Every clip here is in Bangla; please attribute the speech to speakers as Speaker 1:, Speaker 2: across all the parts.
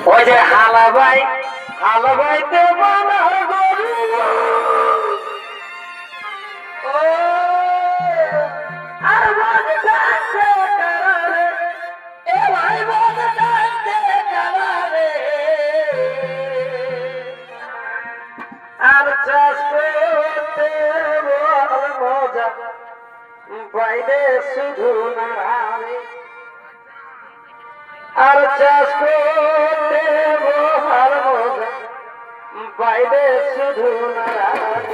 Speaker 1: ওই যে হালাবাইতে বানার গরু ও আর বাদ ডাকতে কারারে এ ভাই বাদ ডাকতে কারারে আর চাষ করতে বল মজা বাইরে শুধু নারে আর চাষ করতে বল মজা বাইরে শুধু নারে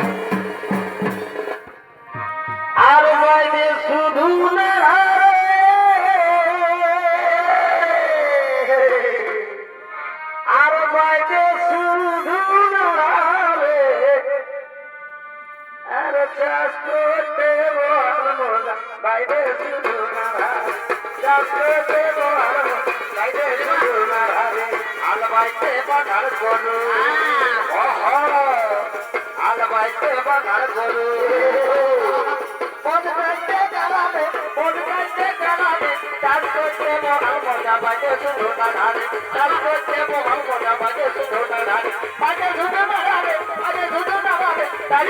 Speaker 1: আর বাইরে শুধু নারে আর বাইরে শুধু নারে আর চাষ করতে বল মজা বাইরে শুধু নারে চাষ করতে বল বাইরে শুধু নারে আল বাইতে বাগার করু আলবাইতে বাগার করু পদকাইতে কালাবে চাষ করতে মহাল মজা বাজে শুধু নারে চাষ করতে মহাল মজা বাজে শুধু নারে বাজে শুধু নারে চাষ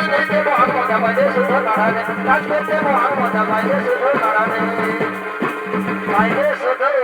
Speaker 1: করতে মহাল মজা বাজে শুধু নারে চাষ করতে মহাল মজা বাজে শুধু নারে বাইরে শুধু